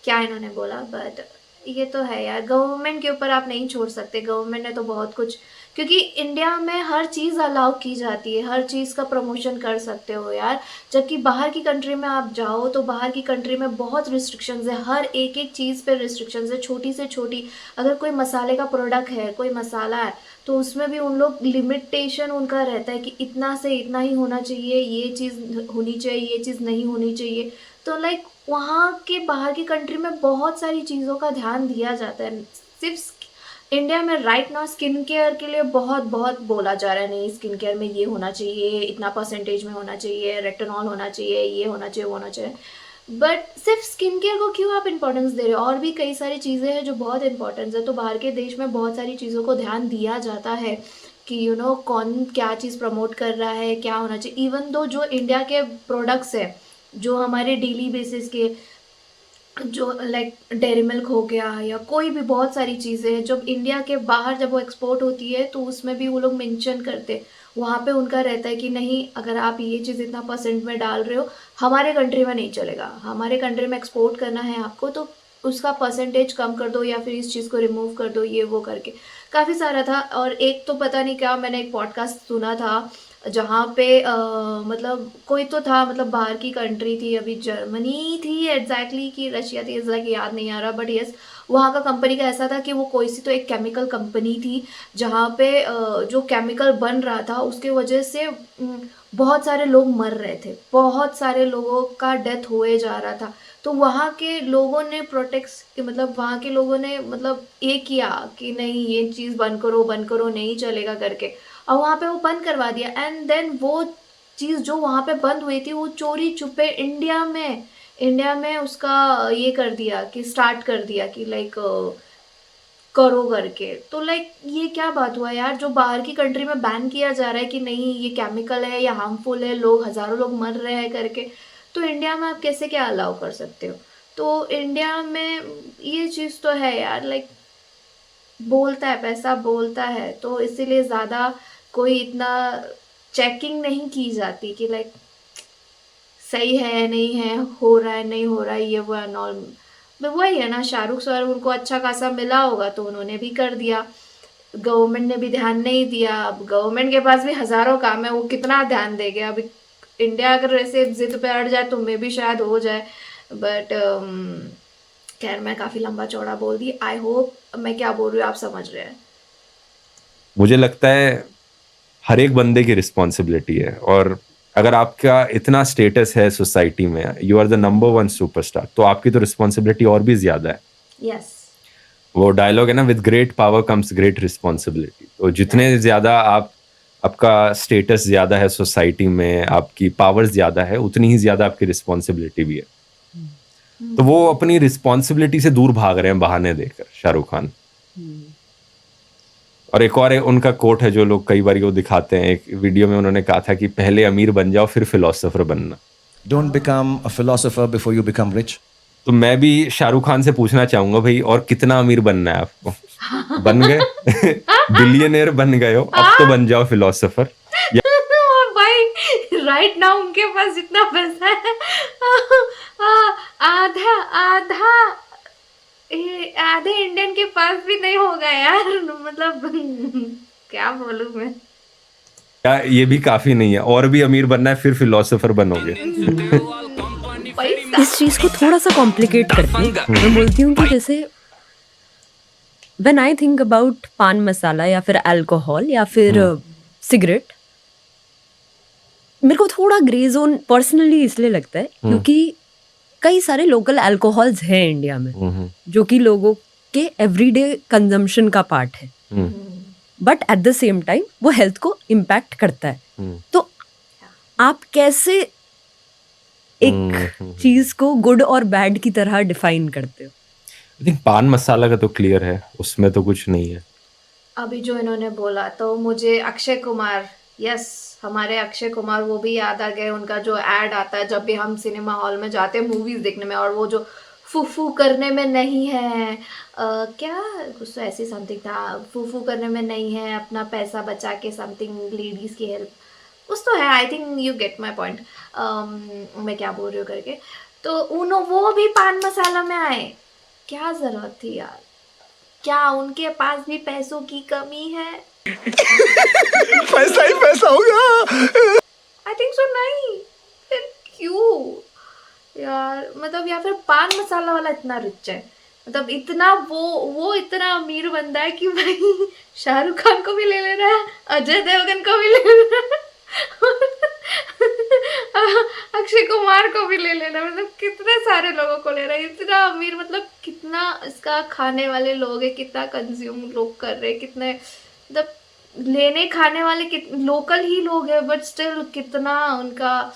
क्या इन्होंने बोला। बट ये तो है यार, गवर्नमेंट के ऊपर आप नहीं छोड़ सकते। गवर्नमेंट ने तो बहुत कुछ, क्योंकि इंडिया में हर चीज़ अलाउ की जाती है, हर चीज़ का प्रमोशन कर सकते हो यार। जबकि बाहर की कंट्री में आप जाओ तो बाहर की कंट्री में बहुत रिस्ट्रिक्शंस है, हर एक चीज़ पे रिस्ट्रिक्शंस है, छोटी से छोटी। अगर कोई मसाले का प्रोडक्ट है, कोई मसाला है, तो उसमें भी उन लोग लिमिटेशन उनका रहता है कि इतना से इतना ही होना चाहिए, ये चीज़ होनी चाहिए, ये चीज़ नहीं होनी चाहिए। तो लाइक वहाँ के बाहर की कंट्री में बहुत सारी चीज़ों का ध्यान दिया जाता है। सिर्फ इंडिया में राइट नाउ स्किन केयर के लिए बहुत बहुत बोला जा रहा है, नहीं स्किन केयर में ये होना चाहिए, इतना परसेंटेज में होना चाहिए, रेटिनॉल होना चाहिए, ये होना चाहिए, वो होना चाहिए। बट सिर्फ स्किन केयर को क्यों आप इंपॉर्टेंस दे रहे हो? और भी कई सारी चीज़ें हैं जो बहुत इंपॉर्टेंस है। तो बाहर के देश में बहुत सारी चीज़ों को ध्यान दिया जाता है कि कौन क्या चीज़ प्रमोट कर रहा है, क्या होना चाहिए। इवन दो जो इंडिया के प्रोडक्ट्स है, जो हमारे डेली बेसिस के, जो लाइक डेयरी मिल्क हो गया या कोई भी बहुत सारी चीज़ें हैं, जब इंडिया के बाहर जब वो एक्सपोर्ट होती है तो उसमें भी वो लोग मेंशन करते, वहाँ पे उनका रहता है कि नहीं, अगर आप ये चीज़ इतना परसेंट में डाल रहे हो, हमारे कंट्री में नहीं चलेगा, हमारे कंट्री में एक्सपोर्ट करना है आपको, तो उसका परसेंटेज कम कर दो या फिर इस चीज़ को रिमूव कर दो, ये वो करके काफ़ी सारा था। और एक तो पता नहीं क्या, मैंने एक पॉडकास्ट सुना था जहाँ पे मतलब कोई तो था, मतलब बाहर की कंट्री थी, अभी जर्मनी थी एग्जैक्टली कि रशिया थी, एग्जैक्ट याद नहीं आ रहा, बट यस वहाँ का कंपनी का ऐसा था कि वो कोई सी तो एक केमिकल कंपनी थी जहाँ पे जो केमिकल बन रहा था उसके वजह से बहुत सारे लोग मर रहे थे, बहुत सारे लोगों का डेथ होए जा रहा था। तो वहाँ के लोगों ने प्रोटेक्ट, मतलब वहाँ के लोगों ने मतलब ये किया कि नहीं ये चीज़ बंद करो नहीं चलेगा करके, और वहाँ पे वो बंद करवा दिया। एंड देन वो चीज़ जो वहाँ पे बंद हुई थी वो चोरी छुपे इंडिया में उसका ये कर दिया कि स्टार्ट कर दिया कि लाइक करो करके। तो लाइक ये क्या बात हुआ यार, जो बाहर की कंट्री में बैन किया जा रहा है कि नहीं ये केमिकल है या हार्मफुल है, लोग हज़ारों लोग मर रहे हैं करके, तो इंडिया में आप कैसे क्या अलाउ कर सकते हो? तो इंडिया में ये चीज़ तो है यार, लाइक बोलता है, पैसा बोलता है, तो इसीलिए ज़्यादा कोई इतना चेकिंग नहीं की जाती कि लाइक सही है नहीं है, हो रहा है नहीं हो रहा है, ये वो एंड ऑल। वही है ना, शाहरुख सर उनको अच्छा खासा मिला होगा तो उन्होंने भी कर दिया, गवर्नमेंट ने भी ध्यान नहीं दिया। अब गवर्नमेंट के पास भी हज़ारों काम है, वो कितना ध्यान देंगे? अभी इंडिया अगर ऐसे जिद पे अड़ जाए तो मे भी शायद हो जाए, बट खैर मैं काफ़ी लंबा चौड़ा बोल दी। आई होप मैं क्या बोल रही हूँ आप समझ रहे हैं। मुझे लगता है हर एक बंदे की रिस्पॉन्सिबिलिटी है, और अगर आपका इतना स्टेटस है सोसाइटी में, you are the number 1 superstar, तो आपकी तो रिस्पॉन्सिबिलिटी और भी ज्यादा है। यस, वो डायलॉग है ना, with great power comes great responsibility. तो जितने ज्यादा आपका स्टेटस ज्यादा है सोसाइटी में, आपकी पावर ज्यादा है, उतनी ही ज्यादा आपकी रिस्पॉन्सिबिलिटी भी है। तो वो अपनी रिस्पॉन्सिबिलिटी से दूर भाग रहे हैं बहाने देकर, शाहरुख खान। और एक और उनका कोट है जो लोग कई बार वो दिखाते हैं, एक वीडियो में उन्होंने कहा था कि पहले अमीर बन जाओ फिर फिलोसोफर बनना। Don't become a philosopher before you become rich. तो मैं भी शाहरुख खान से पूछना चाहूंगा, भाई और कितना अमीर बनना है आपको? बन गए बिलियनियर बन गए हो, अब तो बन जाओ फिलोसोफर। भाई राइट नाउ उनके पास जितना पैसा है आधे इंडियन के पास भी नहीं होगा यार, मतलब क्या बोलूं मैं। क्या ये भी काफी नहीं है? और भी अमीर बनना है फिर फिलोसोफर बनोगे? पैसा इस चीज को थोड़ा सा कॉम्प्लिकेट करती हूँ। मैं बोलती हूँ कि जैसे व्हेन आई थिंक अबाउट पान मसाला या फिर अल्कोहल या फिर सिगरेट, मेरे को थोड़ा ग्रे जोन पर्सनली इसलिए लगता है क्योंकि कई सारे लोकल अल्कोहल्स हैं इंडिया में जो कि लोगों के एवरीडे कंजम्पशन का पार्ट है, but at the same time वो हेल्थ को इम्पैक्ट करता है। तो आप कैसे एक चीज को गुड और बैड की तरह डिफाइन करते हो? आई थिंक पान मसाला का तो क्लियर है, उसमें तो कुछ नहीं है। अभी जो इन्होंने बोला तो मुझे अक्षय कुमार, यस हमारे अक्षय कुमार, वो भी याद आ गए। उनका जो एड आता है जब भी हम सिनेमा हॉल में जाते हैं मूवीज देखने में, और वो जो फूफू करने में नहीं है, क्या कुछ तो ऐसी समथिंग था, फूफू करने में नहीं है, अपना पैसा बचा के समथिंग लेडीज की हेल्प, कुछ तो है। I think you get my point, मैं क्या बोल रही हूँ करके। तो वो भी पान मसाला में आए, क्या जरूरत थी यार? क्या उनके पास भी पैसों की कमी है? पैसा ही पैसा होगा। आई थिंक सो नहीं, फिर क्यों यार? मतलब या फिर पान मसाला वाला इतना रिच है मतलब इतना वो इतना अमीर बंदा है कि भाई शाहरुख खान को भी ले ले रहा है, अजय देवगन को भी ले ले रहा है, अक्षय कुमार को भी ले लेना, मतलब कितने सारे लोगों को ले रहा है, इतना अमीर, मतलब कितना इसका खाने वाले लोग हैं, कितना कंज्यूम लोग कर रहे हैं, कितने मतलब लेने खाने वाले लोकल ही लोग हैं, बट स्टिल कितना उनका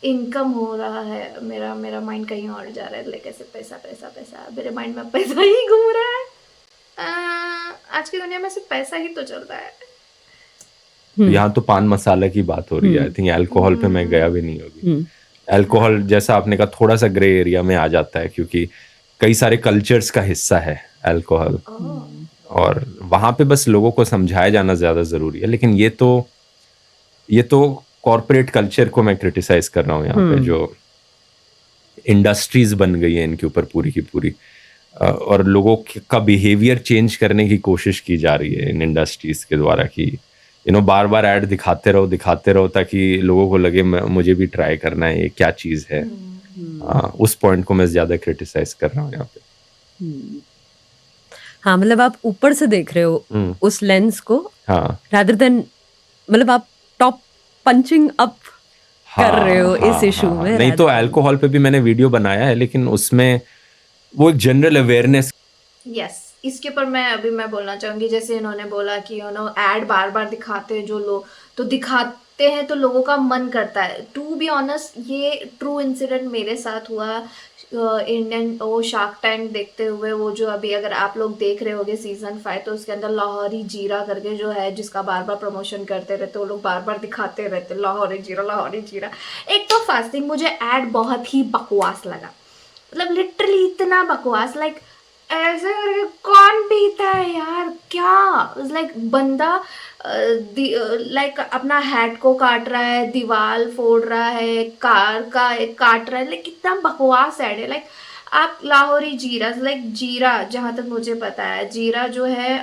इनकम हो रहा है। मेरा माइंड कहीं और जा रहा है, लाइक ऐसे पैसा पैसा पैसा, मेरे माइंड में पैसा ही घूम रहा है। आज की दुनिया में सिर्फ पैसा ही तो चल रहा है। यहाँ तो पान मसाला की बात हो रही है। आई थिंक अल्कोहल पे मैं गया भी नहीं होगी। अल्कोहल जैसा आपने कहा थोड़ा सा ग्रे एरिया में आ जाता है, क्योंकि कई सारे कल्चर्स का हिस्सा है अल्कोहल, और वहां पे बस लोगों को समझाया जाना ज्यादा जरूरी है। लेकिन ये तो कॉर्पोरेट कल्चर को मैं क्रिटिसाइज कर रहा हूँ यहाँ पे, जो इंडस्ट्रीज बन गई है इनके ऊपर पूरी की पूरी, और लोगों का बिहेवियर चेंज करने की कोशिश की जा रही है इन इंडस्ट्रीज के द्वारा, कि बार बार ऐड दिखाते रहो ताकि लोगों को लगे मुझे भी ट्राई करना है, ये क्या चीज है। उस पॉइंट को मैं ज्यादा क्रिटिसाइज कर रहा हूँ यहाँ पे। हाँ, मतलब आप ऊपर से देख रहे हो उस लेंस को, रादर देन मतलब आप टॉप पंचिंग अप कर रहे हो इस इशू में। नहीं तो अल्कोहल पे भी मैंने वीडियो बनाया है, लेकिन उसमें वो एक जनरल अवेयरनेस। यस, इसके ऊपर मैं बोलना चाहूंगी, जैसे इन्होंने बोला कि ऐड बार बार दिखाते हैं जो लोग, तो दिखाते हैं तो लोगों का मन करता है। टू बी ऑनेस्ट, ये ट्रू इंसिडेंट मेरे साथ हुआ इंडियन वो शार्क टैंक देखते हुए। वो जो अभी अगर आप लोग देख रहे होगे सीजन 5, तो उसके अंदर लाहौरी जीरा करके जो है, जिसका बार बार प्रमोशन करते रहते, वो लोग बार बार दिखाते रहते लाहौरी जीरा लाहौरी जीरा। एक तो फास्टिंग मुझे ऐड बहुत ही बकवास लगा, मतलब लिटरली इतना बकवास, लाइक ऐसे करके कौन पीता है यार, क्या लाइक बंदा लाइक अपना हैट को काट रहा है, दीवार फोड़ रहा है, कार का काट रहा है, लाइक कितना बकवास ऐड है। लाइक आप लाहौरी जीरा, लाइक जीरा जहाँ तक मुझे पता है, जीरा जो है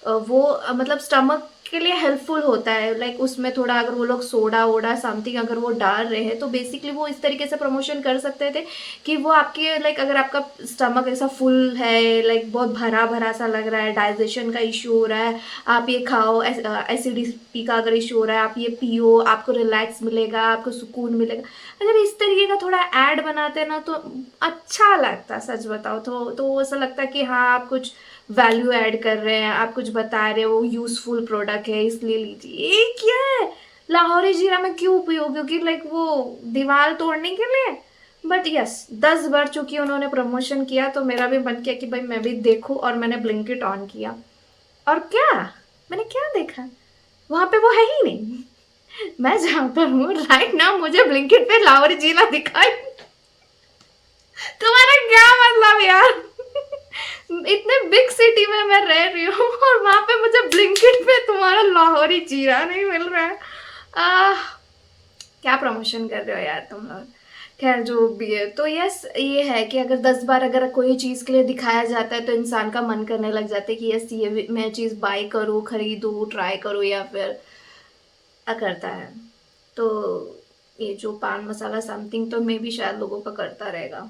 वो मतलब स्टमक के लिए हेल्पफुल होता है। लाइक उसमें थोड़ा अगर वो लोग सोडा वोडा समथिंग अगर वो डाल रहे हैं, तो बेसिकली वो इस तरीके से प्रमोशन कर सकते थे कि वो आपके लाइक अगर आपका स्टमक ऐसा फुल है, लाइक बहुत भरा भरा सा लग रहा है, डाइजेशन का इशू हो रहा है, आप ये खाओ, एसिडिटी का अगर इशू हो रहा है आप ये पियो, आपको रिलैक्स मिलेगा, आपको सुकून मिलेगा। अगर इस तरीके का थोड़ा ऐड बनाते ना तो अच्छा लगता, सच बताओ तो ऐसा लगता कि हाँ आप कुछ वैल्यू ऐड कर रहे हैं, आप कुछ बता रहे हो, यूजफुल प्रोडक्ट है इसलिए लीजिए। ये क्या है, लाहौरी जीरा में क्यों पियो, क्योंकि लाइक वो दीवार तोड़ने के लिए। बट यस, 10 बार चूंकि उन्होंने प्रमोशन किया तो मेरा भी मन किया कि भाई मैं भी देखूं, और मैंने ब्लिंकिट ऑन किया, और क्या मैंने क्या देखा, वहां पे वो है ही नहीं। मैं जहां पर हूँ राइट नाउ, मुझे ब्लिंकिट पे लाहौरी जीरा दिखाई, तुम्हारा क्या मतलब यार। इतने बिग सिटी में मैं रह रही हूँ और वहां पे मुझे ब्लिंकिट पे तुम्हारा लाहौरी जीरा नहीं मिल रहा है। क्या प्रमोशन कर रहे हो यार तुम लोग। खैर जो भी है, तो यस ये है कि अगर 10 बार अगर कोई चीज़ के लिए दिखाया जाता है तो इंसान का मन करने लग जाता है कि यस ये मैं चीज़ बाय करूँ, खरीदूँ, ट्राई करूँ, या फिर करता है। तो ये जो पान मसाला समथिंग तो मे भी शायद लोगों का करता रहेगा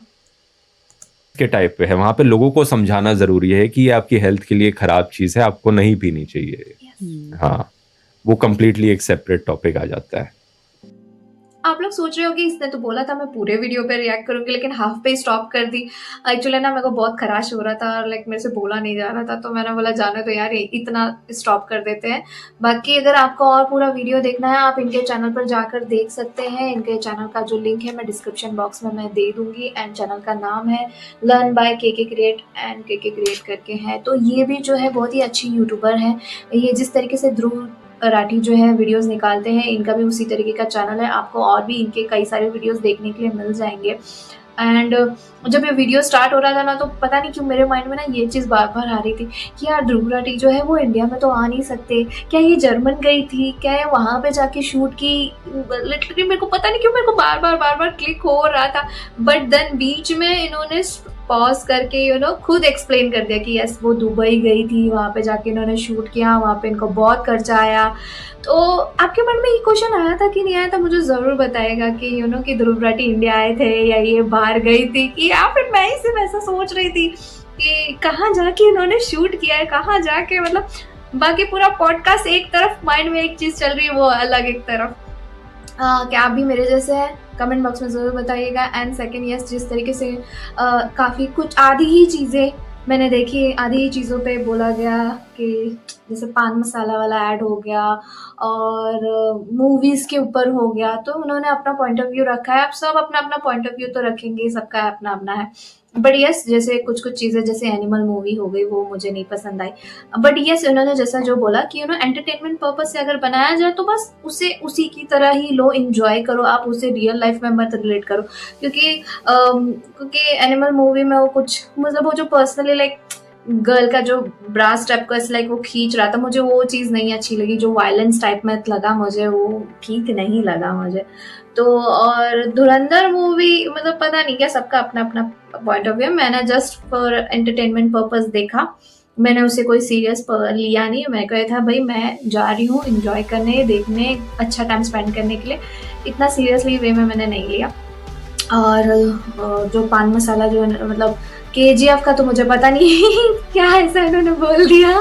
के टाइप पे है। वहां पे लोगों को समझाना जरूरी है कि ये आपकी हेल्थ के लिए खराब चीज है, आपको नहीं पीनी चाहिए। हाँ, वो कंप्लीटली एक सेपरेट टॉपिक आ जाता है। आप लोग सोच रहे हो कि इसने तो बोला था मैं पूरे वीडियो पे रिएक्ट करूंगी, लेकिन हाफ पे स्टॉप कर दी। एक्चुअली ना मेरे को बहुत खराश हो रहा था और लाइक मेरे से बोला नहीं जा रहा था, तो मैंने बोला जाने तो यार इतना स्टॉप कर देते हैं। बाकी अगर आपको और पूरा वीडियो देखना है आप इनके चैनल पर जाकर देख सकते हैं। इनके चैनल का जो लिंक है मैं डिस्क्रिप्शन बॉक्स में मैं दे दूंगी, एंड चैनल का नाम है learn by KK create, and KK create करके है। तो ये भी जो है बहुत ही अच्छी यूट्यूबर है। ये जिस तरीके से ध्रुव राठी जो है वीडियोस निकालते हैं, इनका भी उसी तरीके का चैनल है। आपको और भी इनके कई सारे वीडियोस देखने के लिए मिल जाएंगे। एंड जब ये वीडियो स्टार्ट हो रहा था ना, तो पता नहीं क्यों मेरे माइंड में ना ये चीज़ बार बार आ रही थी कि यार ध्रुव राठी जो है वो इंडिया में तो आ नहीं सकते, क्या ये जर्मन गई थी, क्या ये वहाँ पे जाके शूट की। लिटरली मेरे को पता नहीं क्यों मेरे को बार बार क्लिक हो रहा था, बट देन बीच में इन्होंने पॉज करके खुद एक्सप्लेन कर दिया कि यस वो दुबई गई थी, वहाँ पे जाके इन्होंने शूट किया, वहाँ पे इनको बहुत खर्चा आया। तो आपके मन में ये क्वेश्चन आया था कि नहीं आया था, मुझे ज़रूर बताएगा कि कि ध्रुव राठी इंडिया आए थे या ये बाहर गई थी, कि या फिर मैं ही सिर्फ ऐसा सोच रही थी। कि कहाँ जाके इन्होंने शूट किया है, कहाँ जाके, मतलब बाकी पूरा पॉडकास्ट एक तरफ, माइंड में एक चीज चल रही है, वो अलग एक तरफ। क्या आप भी मेरे जैसे हैं? कमेंट बॉक्स में ज़रूर बताइएगा। एंड सेकंड, यस, जिस तरीके से काफ़ी कुछ आधी ही चीज़ें मैंने देखी, आधी ही चीज़ों पे बोला गया कि जैसे पान मसाला वाला ऐड हो गया और मूवीज़ के ऊपर हो गया, तो उन्होंने अपना पॉइंट ऑफ व्यू रखा है। आप सब अपना अपना पॉइंट ऑफ व्यू तो रखेंगे, सबका अपना अपना है। बट यस, जैसे कुछ कुछ चीज़ें, जैसे एनिमल मूवी हो गई, वो मुझे नहीं पसंद आई। बट यस, उन्होंने जैसा जो बोला कि एंटरटेनमेंट पर्पज से अगर बनाया जाए तो बस उसे उसी की तरह ही लो, एंजॉय करो, आप उसे रियल लाइफ में मत रिलेट करो। क्योंकि एनिमल मूवी में वो कुछ, मतलब वो जो पर्सनली लाइक गर्ल का जो ब्रास टाइप का लाइक वो खींच रहा था, मुझे वो चीज़ नहीं अच्छी लगी। जो वायलेंस टाइप में लगा मुझे, वो ठीक नहीं लगा मुझे। तो और धुरंधर मूवी, मतलब पता नहीं क्या, सबका अपना अपना पॉइंट ऑफ व्यू। मैंने जस्ट फॉर एंटरटेनमेंट पर्पस देखा, मैंने उसे कोई सीरियस लिया नहीं। मैं कहा था भाई मैं जा रही हूँ एंजॉय करने, देखने, अच्छा टाइम स्पेंड करने के लिए, इतना सीरियसली वे में मैंने नहीं लिया। और जो पान मसाला जो मतलब KGF का तो मुझे पता नहीं क्या ऐसा इन्होंने बोल दिया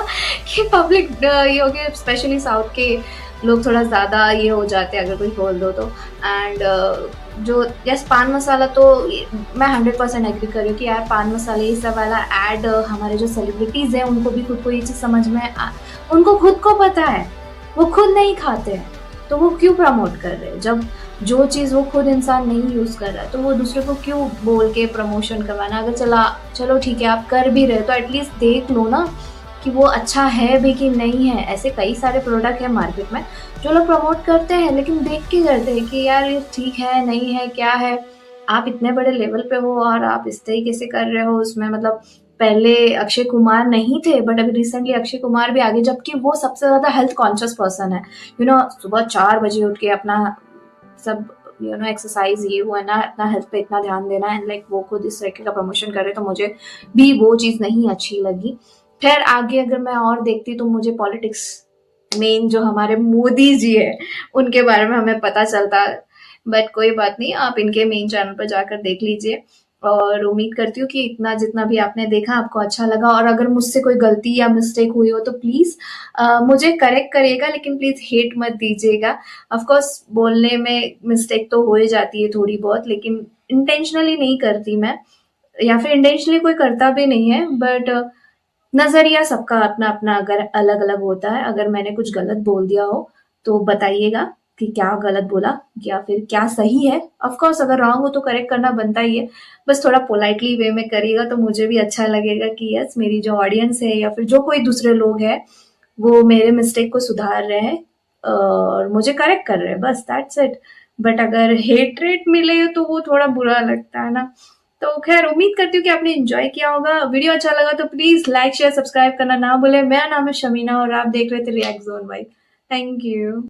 कि पब्लिक ये हो गया, स्पेशली साउथ के लोग थोड़ा ज़्यादा ये हो जाते हैं अगर कोई बोल दो तो। एंड जो यस, पान मसाला तो मैं 100% एग्री कर रही हूँ कि यार पान मसाले ये सब वाला ऐड, हमारे जो सेलिब्रिटीज़ हैं उनको भी खुद को ये चीज़ समझ में उनको खुद को पता है, वो खुद नहीं खाते हैं तो वो क्यों प्रमोट कर रहे हैं? जब जो चीज़ वो खुद इंसान नहीं यूज़ कर रहा है तो वो दूसरे को क्यों बोल के प्रमोशन करवाना? अगर चलो ठीक है आप कर भी रहे तो एटलीस्ट देख लो ना कि वो अच्छा है भी कि नहीं है। ऐसे कई सारे प्रोडक्ट हैं मार्केट में जो लोग प्रमोट करते हैं, लेकिन देख के करते हैं कि यार ये ठीक है नहीं है, क्या है। आप इतने बड़े लेवल पे हो और आप इस तरीके से कर रहे हो उसमें, मतलब पहले अक्षय कुमार नहीं थे बट अभी रिसेंटली अक्षय कुमार भी आ गए, जबकि वो सबसे ज़्यादा हेल्थ कॉन्शियस पर्सन है। सुबह 4 बजे उठ के अपना सब एक्सरसाइज, ये वो है ना, अपना हेल्थ पे इतना ध्यान देना एंड लाइक वो खुद इस तरीके का प्रमोशन कर रहे, तो मुझे भी वो चीज़ नहीं अच्छी लगी। फिर आगे अगर मैं और देखती तो मुझे पॉलिटिक्स, मेन जो हमारे मोदी जी है उनके बारे में हमें पता चलता। बट कोई बात नहीं, आप इनके मेन चैनल पर जाकर देख लीजिए। और उम्मीद करती हूँ कि इतना जितना भी आपने देखा आपको अच्छा लगा, और अगर मुझसे कोई गलती या मिस्टेक हुई हो तो प्लीज़ मुझे करेक्ट करिएगा, लेकिन प्लीज़ हेट मत दीजिएगा। ऑफ कोर्स बोलने में मिस्टेक तो हो ही जाती है थोड़ी बहुत, लेकिन इंटेंशनली नहीं करती मैं, या फिर इंटेंशनली कोई करता भी नहीं है। बट नज़रिया सबका अपना अपना अगर अलग अलग होता है। अगर मैंने कुछ गलत बोल दिया हो तो बताइएगा कि क्या गलत बोला या फिर क्या सही है। ऑफ कोर्स अगर रॉन्ग हो तो करेक्ट करना बनता ही है, बस थोड़ा पोलाइटली वे में करिएगा तो मुझे भी अच्छा लगेगा कि यस, मेरी जो ऑडियंस है या फिर जो कोई दूसरे लोग हैं वो मेरे मिस्टेक को सुधार रहे हैं और मुझे करेक्ट कर रहे हैं, बस दैट्स इट। बट अगर हेट रेट मिले तो वो थोड़ा बुरा लगता है ना। तो खैर, उम्मीद करती हूँ कि आपने एंजॉय किया होगा। वीडियो अच्छा लगा तो प्लीज़ लाइक शेयर सब्सक्राइब करना ना भूलें। मेरा नाम है शमीना और आप देख रहे थे रिएक्ट जोन भाई। Thank you.